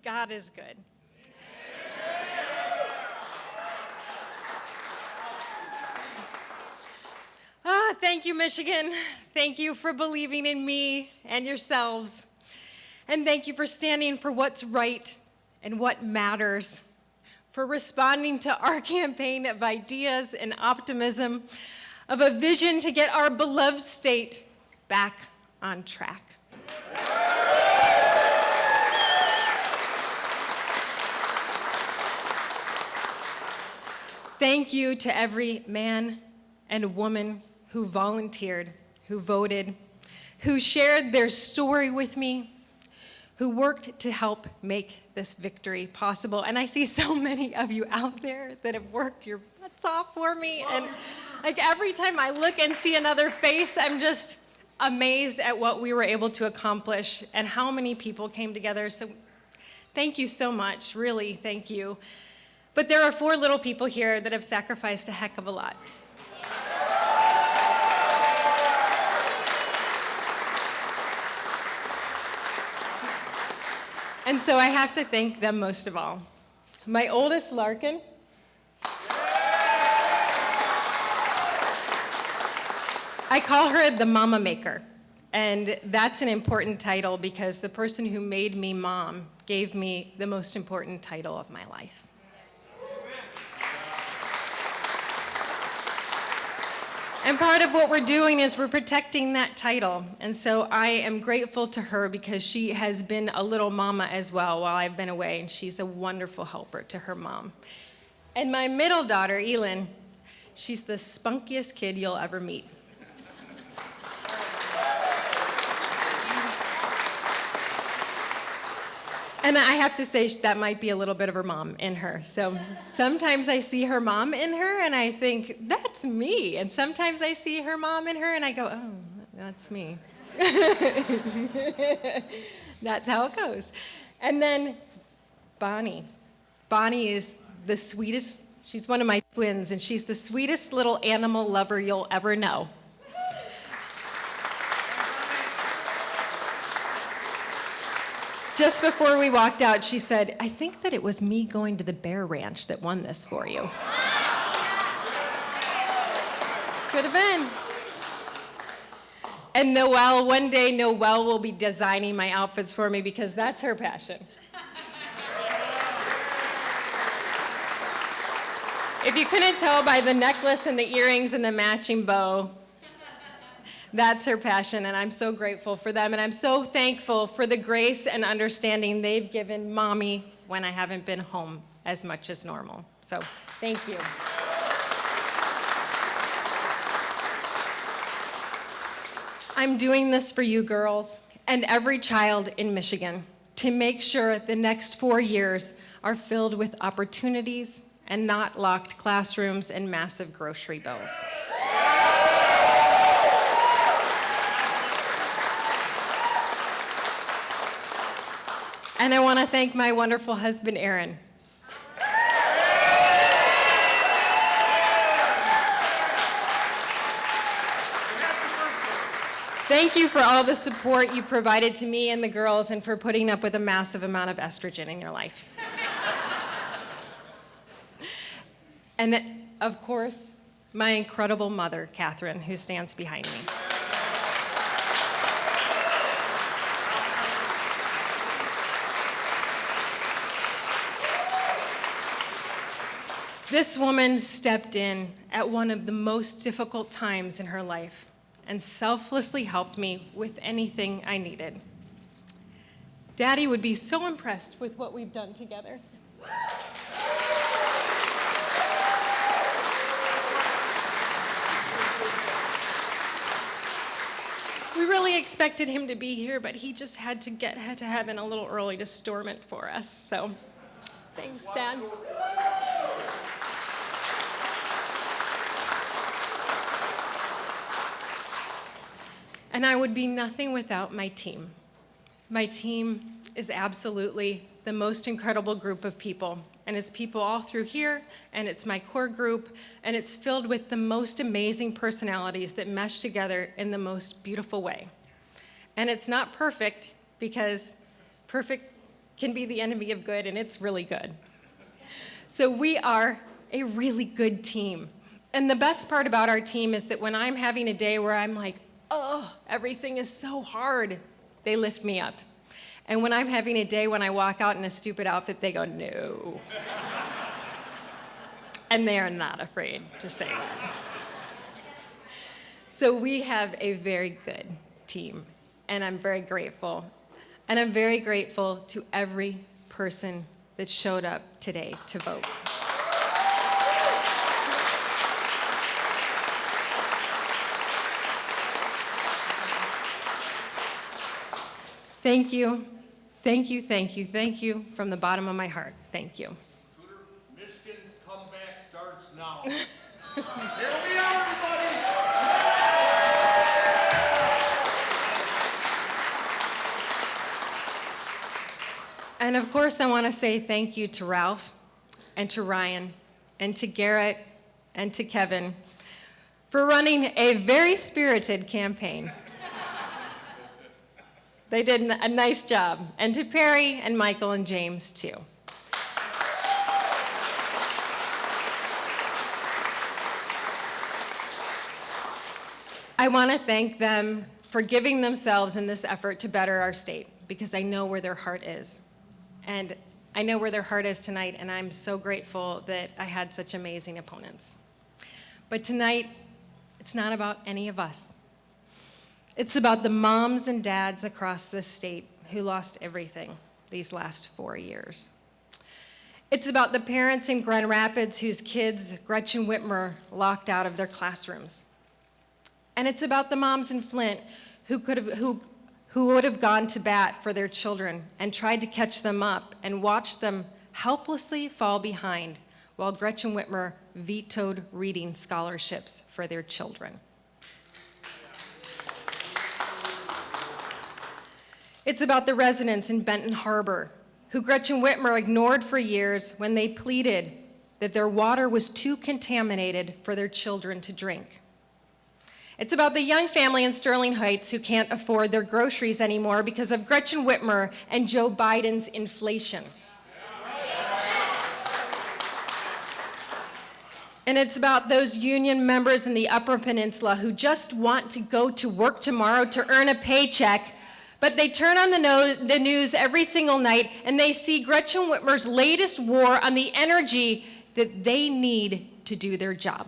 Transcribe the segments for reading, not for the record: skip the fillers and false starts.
God is good. Thank you, Michigan. Thank you for believing in me and yourselves. And thank you for standing for what's right and what matters, for responding to our campaign of ideas and optimism, of a vision to get our beloved state back on track. Thank you to every man and woman who volunteered, who voted, who shared their story with me, who worked to help make this victory possible. And I see so many of you out there that have worked your butts off for me. And like every time I look and see another face, I'm just amazed at what we were able to accomplish and how many people came together. So thank you so much, really, thank you. But there are 4 little people here that have sacrificed a heck of a lot. And so I have to thank them most of all. My oldest, Larkin. I call her the Mama Maker. And that's an important title because the person who made me mom gave me the most important title of my life. And part of what we're doing is we're protecting that title. And so I am grateful to her because she has been a little mama as well while I've been away, and she's a wonderful helper to her mom. And my middle daughter, Elin, she's the spunkiest kid you'll ever meet. And I have to say that might be a little bit of her mom in her. So sometimes I see her mom in her and I think, that's me. And sometimes I see her mom in her and I go, oh, that's me. That's how it goes. And then Bonnie. Bonnie is the sweetest, she's one of my twins, and she's the sweetest little animal lover you'll ever know. Just before we walked out, she said, I think that it was me going to the bear ranch that won this for you. Could have been. And Noelle, one day Noelle will be designing my outfits for me because that's her passion. If you couldn't tell by the necklace and the earrings and the matching bow, that's her passion, and I'm so grateful for them, and I'm so thankful for the grace and understanding they've given Mommy when I haven't been home as much as normal. So, thank you. I'm doing this for you girls and every child in Michigan to make sure the next 4 years are filled with opportunities and not locked classrooms and massive grocery bills. And I want to thank my wonderful husband, Aaron. Thank you for all the support you provided to me and the girls and for putting up with a massive amount of estrogen in your life. And of course, my incredible mother, Catherine, who stands behind me. This woman stepped in at one of the most difficult times in her life and selflessly helped me with anything I needed. Daddy would be so impressed with what we've done together. We really expected him to be here, but he just had to get to heaven a little early to storm it for us. So, thanks, Dad. And I would be nothing without my team. My team is absolutely the most incredible group of people. And it's people all through here, and it's my core group, and it's filled with the most amazing personalities that mesh together in the most beautiful way. And it's not perfect because perfect can be the enemy of good, and it's really good. So we are a really good team. And the best part about our team is that when I'm having a day where I'm like, oh, everything is so hard, they lift me up. And when I'm having a day when I walk out in a stupid outfit, they go, no. And they are not afraid to say that. So we have a very good team, and I'm very grateful. And I'm very grateful to every person that showed up today to vote. Thank you, thank you, thank you, thank you from the bottom of my heart. Thank you. Tudor, Michigan's comeback starts now. Here we are, everybody! And of course, I want to say thank you to Ralph and to Ryan and to Garrett and to Kevin for running a very spirited campaign. They did a nice job. And to Perry and Michael and James, too. I want to thank them for giving themselves in this effort to better our state, because I know where their heart is. And I know where their heart is tonight, and I'm so grateful that I had such amazing opponents. But tonight, it's not about any of us. It's about the moms and dads across this state who lost everything these last 4 years. It's about the parents in Grand Rapids whose kids Gretchen Whitmer locked out of their classrooms. And it's about the moms in Flint who would have gone to bat for their children and tried to catch them up and watched them helplessly fall behind while Gretchen Whitmer vetoed reading scholarships for their children. It's about the residents in Benton Harbor who Gretchen Whitmer ignored for years when they pleaded that their water was too contaminated for their children to drink. It's about the young family in Sterling Heights who can't afford their groceries anymore because of Gretchen Whitmer and Joe Biden's inflation. And it's about those union members in the Upper Peninsula who just want to go to work tomorrow to earn a paycheck, but they turn on the news every single night and they see Gretchen Whitmer's latest war on the energy that they need to do their job.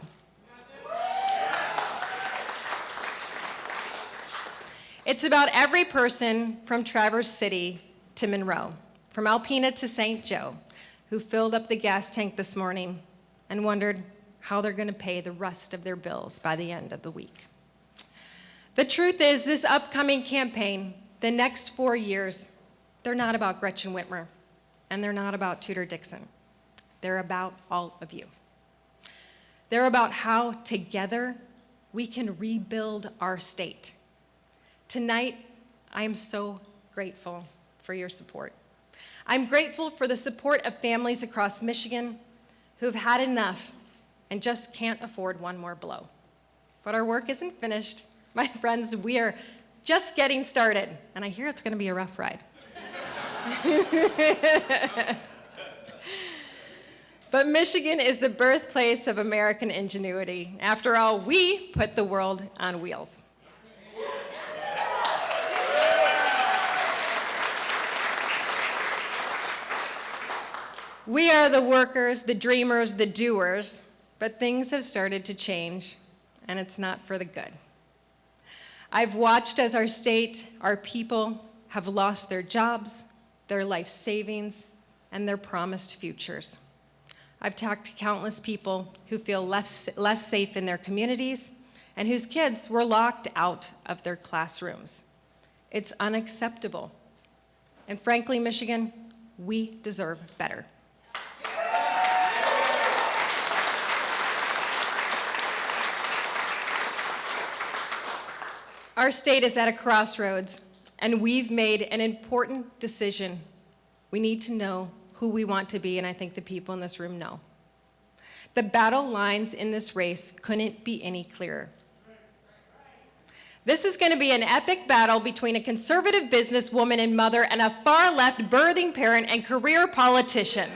It's about every person from Traverse City to Monroe, from Alpena to St. Joe, who filled up the gas tank this morning and wondered how they're going to pay the rest of their bills by the end of the week. The truth is, this upcoming campaign, the next 4 years, they're not about Gretchen Whitmer, and they're not about Tudor Dixon. They're about all of you. They're about how together we can rebuild our state. Tonight, I am so grateful for your support. I'm grateful for the support of families across Michigan who've had enough and just can't afford one more blow. But our work isn't finished. My friends, we are just getting started, and I hear it's going to be a rough ride. But Michigan is the birthplace of American ingenuity. After all, we put the world on wheels. We are the workers, the dreamers, the doers, but things have started to change, and it's not for the good. I've watched as our state, our people have lost their jobs, their life savings, and their promised futures. I've talked to countless people who feel less safe in their communities and whose kids were locked out of their classrooms. It's unacceptable. And frankly, Michigan, we deserve better. Our state is at a crossroads, and we've made an important decision. We need to know who we want to be, and I think the people in this room know. The battle lines in this race couldn't be any clearer. This is going to be an epic battle between a conservative businesswoman and mother and a far-left birthing parent and career politician.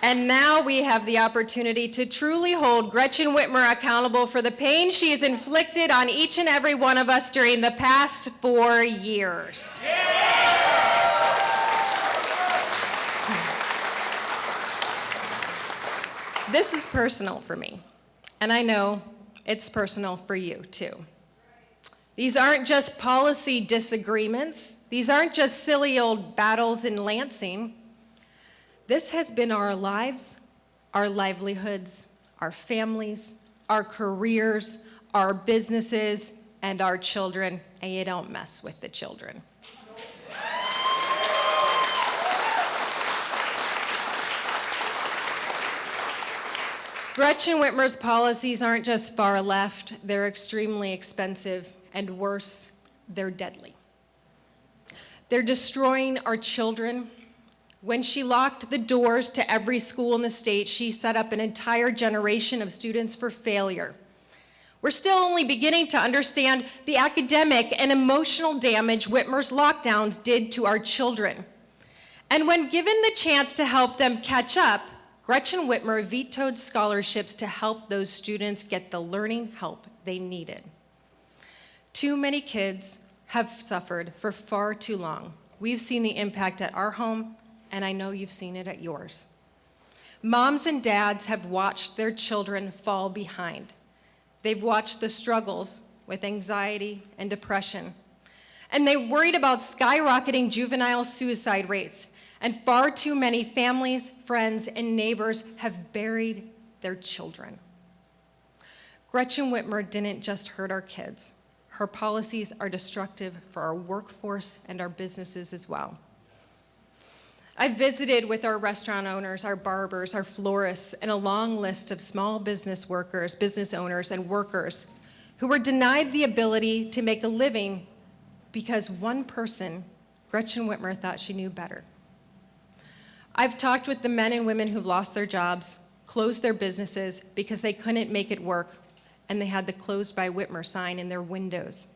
And now we have the opportunity to truly hold Gretchen Whitmer accountable for the pain she has inflicted on each and every one of us during the past 4 years. This is personal for me, and I know it's personal for you too. These aren't just policy disagreements. These aren't just silly old battles in Lansing. This has been our lives, our livelihoods, our families, our careers, our businesses, and our children, and you don't mess with the children. Gretchen Whitmer's policies aren't just far left, they're extremely expensive, and worse, they're deadly. They're destroying our children. When she locked the doors to every school in the state, she set up an entire generation of students for failure. We're still only beginning to understand the academic and emotional damage Whitmer's lockdowns did to our children. And when given the chance to help them catch up, Gretchen Whitmer vetoed scholarships to help those students get the learning help they needed. Too many kids have suffered for far too long. We've seen the impact at our home, and I know you've seen it at yours. Moms and dads have watched their children fall behind. They've watched the struggles with anxiety and depression, and they've worried about skyrocketing juvenile suicide rates, and far too many families, friends, and neighbors have buried their children. Gretchen Whitmer didn't just hurt our kids. Her policies are destructive for our workforce and our businesses as well. I visited with our restaurant owners, our barbers, our florists, and a long list of small business workers, business owners, and workers who were denied the ability to make a living because one person, Gretchen Whitmer, thought she knew better. I've talked with the men and women who've lost their jobs, closed their businesses because they couldn't make it work, and they had the "Closed by Whitmer" sign in their windows.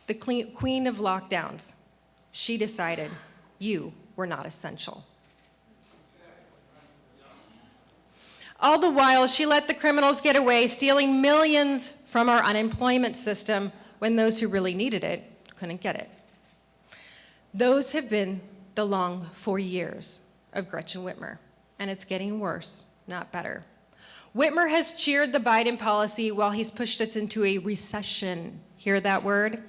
The queen of lockdowns, she decided you were not essential. All the while, she let the criminals get away, stealing millions from our unemployment system when those who really needed it couldn't get it. Those have been the long 4 years of Gretchen Whitmer, and it's getting worse, not better. Whitmer has cheered the Biden policy while he's pushed us into a recession. Hear that word?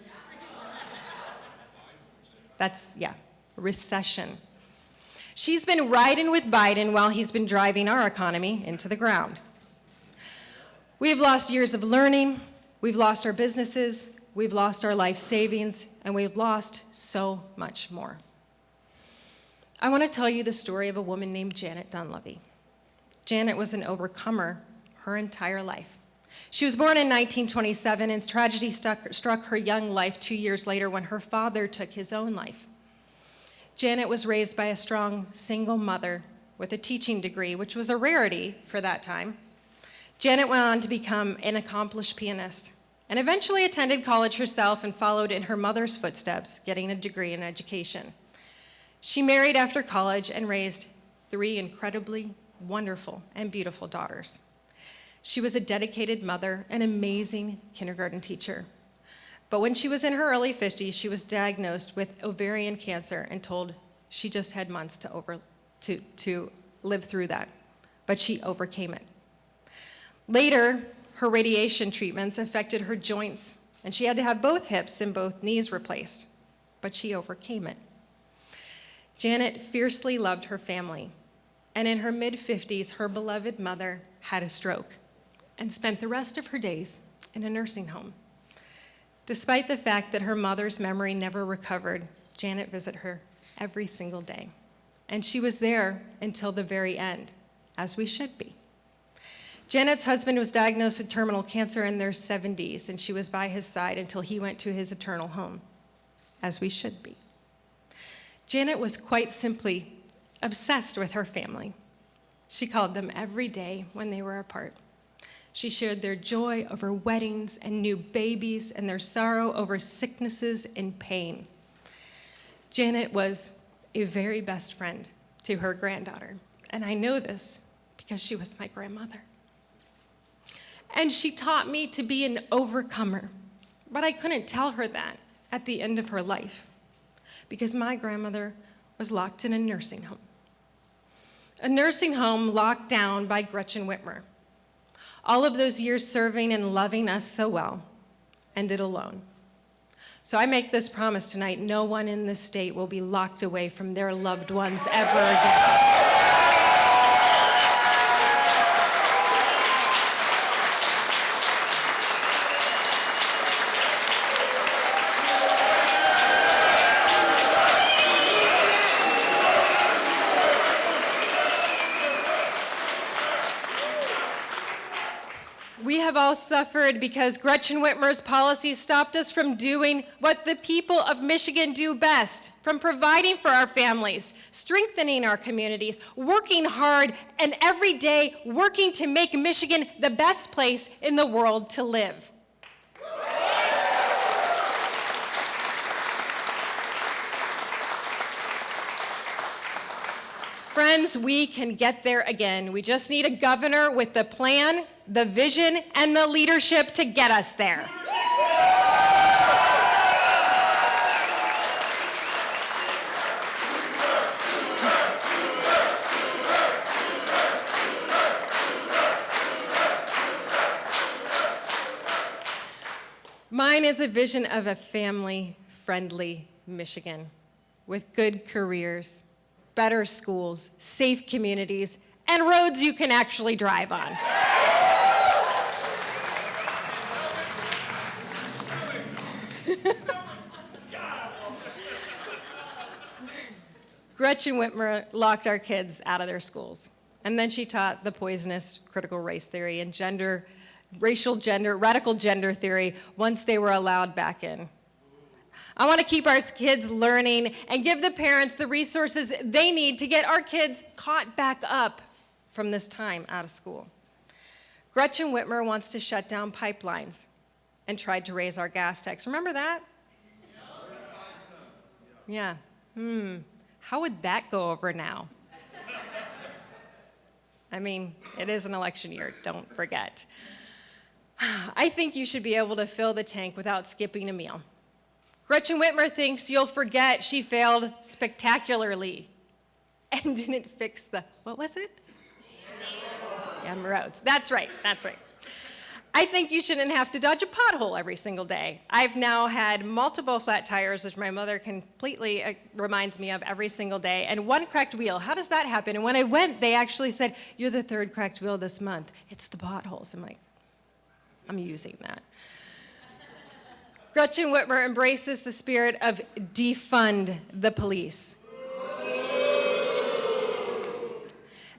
Recession. She's been riding with Biden while he's been driving our economy into the ground. We've lost years of learning, we've lost our businesses, we've lost our life savings, and we've lost so much more. I want to tell you the story of a woman named Janet Dunleavy. Janet was an overcomer her entire life. She was born in 1927, and tragedy struck her young life 2 years later when her father took his own life. Janet was raised by a strong single mother with a teaching degree, which was a rarity for that time. Janet went on to become an accomplished pianist and eventually attended college herself and followed in her mother's footsteps, getting a degree in education. She married after college and raised 3 incredibly wonderful and beautiful daughters. She was a dedicated mother, an amazing kindergarten teacher. But when she was in her early 50s, she was diagnosed with ovarian cancer and told she just had months to live through that. But she overcame it. Later, her radiation treatments affected her joints, and she had to have both hips and both knees replaced. But she overcame it. Janet fiercely loved her family, and in her mid-50s, her beloved mother had a stroke and spent the rest of her days in a nursing home. Despite the fact that her mother's memory never recovered, Janet visited her every single day, and she was there until the very end, as we should be. Janet's husband was diagnosed with terminal cancer in their 70s, and she was by his side until he went to his eternal home, as we should be. Janet was quite simply obsessed with her family. She called them every day when they were apart. She shared their joy over weddings and new babies and their sorrow over sicknesses and pain. Janet was a very best friend to her granddaughter, and I know this because she was my grandmother. And she taught me to be an overcomer, but I couldn't tell her that at the end of her life because my grandmother was locked in a nursing home. A nursing home locked down by Gretchen Whitmer. All of those years serving and loving us so well, ended alone. So I make this promise tonight, no one in this state will be locked away from their loved ones ever again. We have all suffered because Gretchen Whitmer's policies stopped us from doing what the people of Michigan do best, from providing for our families, strengthening our communities, working hard, and every day working to make Michigan the best place in the world to live. Friends, we can get there again. We just need a governor with the plan, the vision, and the leadership to get us there. Mine is a vision of a family-friendly Michigan with good careers, better schools, safe communities, and roads you can actually drive on. Gretchen Whitmer locked our kids out of their schools, and then she taught the poisonous critical race theory and radical gender theory once they were allowed back in. I want to keep our kids learning and give the parents the resources they need to get our kids caught back up from this time out of school. Gretchen Whitmer wants to shut down pipelines and tried to raise our gas tax. Remember that? Yeah. How would that go over now? I mean, it is an election year, don't forget. I think you should be able to fill the tank without skipping a meal. Gretchen Whitmer thinks you'll forget she failed spectacularly and didn't fix the, what was it? Damn roads. That's right. I think you shouldn't have to dodge a pothole every single day. I've now had multiple flat tires, which my mother completely reminds me of every single day, and one cracked wheel. How does that happen? And when I went, they actually said, "You're the third cracked wheel this month. It's the potholes." I'm like, I'm using that. Gretchen Whitmer embraces the spirit of defund the police.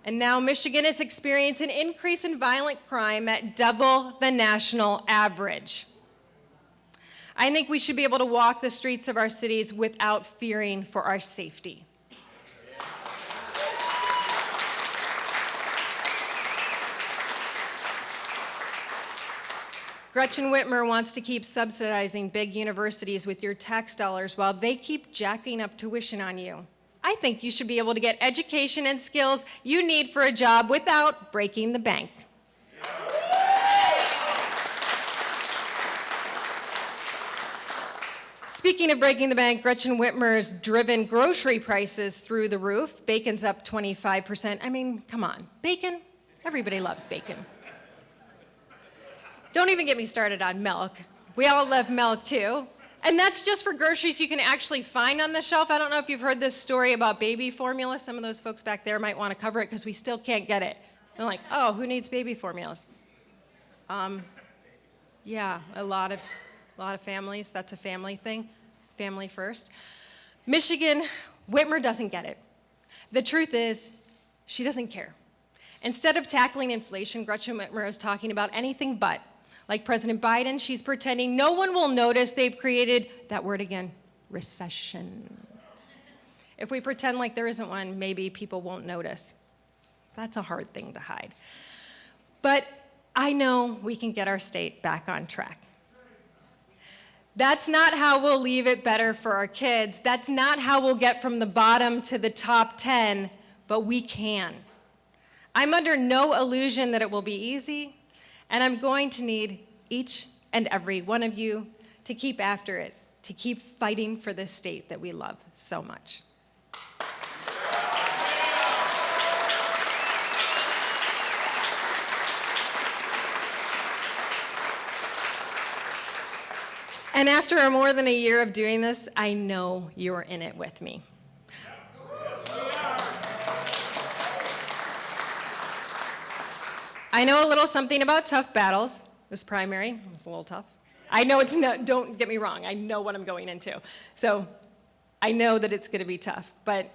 And now Michigan is experiencing an increase in violent crime at double the national average. I think we should be able to walk the streets of our cities without fearing for our safety. Gretchen Whitmer wants to keep subsidizing big universities with your tax dollars while they keep jacking up tuition on you. I think you should be able to get education and skills you need for a job without breaking the bank. Speaking of breaking the bank, Gretchen Whitmer's driven grocery prices through the roof. Bacon's up 25%. I mean, come on, bacon? Everybody loves bacon. Don't even get me started on milk. We all love milk too. And that's just for groceries you can actually find on the shelf. I don't know if you've heard this story about baby formula. Some of those folks back there might want to cover it because we still can't get it. They're like, oh, who needs baby formulas? Yeah, a lot of families. That's a family thing. Family first. Michigan, Whitmer doesn't get it. The truth is, she doesn't care. Instead of tackling inflation, Gretchen Whitmer is talking about anything but. Like President Biden, she's pretending no one will notice they've created, that word again, recession. If we pretend like there isn't one, maybe people won't notice. That's a hard thing to hide. But I know we can get our state back on track. That's not how we'll leave it better for our kids. That's not how we'll get from the bottom to the top 10, but we can. I'm under no illusion that it will be easy, and I'm going to need each and every one of you to keep after it, to keep fighting for this state that we love so much. And after more than a year of doing this, I know you're in it with me. I know a little something about tough battles. This primary was a little tough. I know it's not, don't get me wrong, I know what I'm going into. So I know that it's gonna be tough, but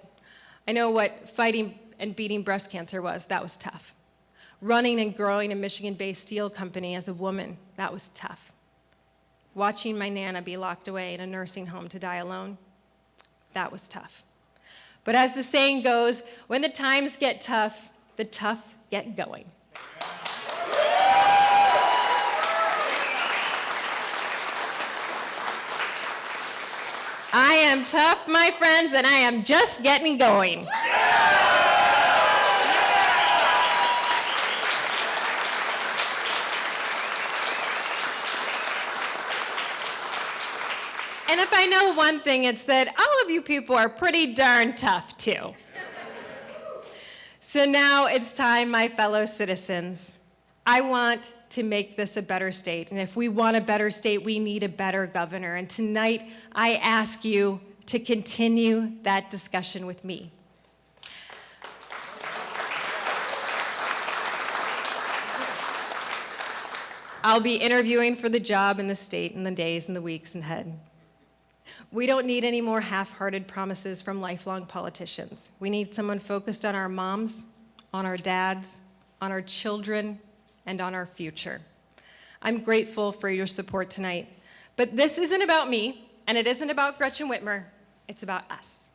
I know what fighting and beating breast cancer was. That was tough. Running and growing a Michigan-based steel company as a woman, that was tough. Watching my Nana be locked away in a nursing home to die alone, that was tough. But as the saying goes, when the times get tough, the tough get going. I am tough, my friends, and I am just getting going. And if I know one thing, it's that all of you people are pretty darn tough, too. So now it's time, my fellow citizens. I want to make this a better state. And if we want a better state, we need a better governor. And tonight, I ask you to continue that discussion with me. I'll be interviewing for the job in the state in the days and the weeks ahead. We don't need any more half-hearted promises from lifelong politicians. We need someone focused on our moms, on our dads, on our children, and on our future. I'm grateful for your support tonight. But this isn't about me, and it isn't about Gretchen Whitmer. It's about us.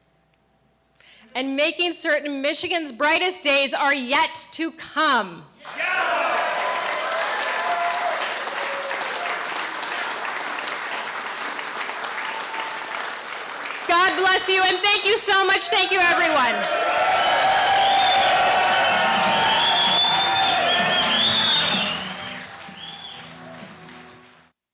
And making certain Michigan's brightest days are yet to come. God bless you, and thank you so much. Thank you, everyone.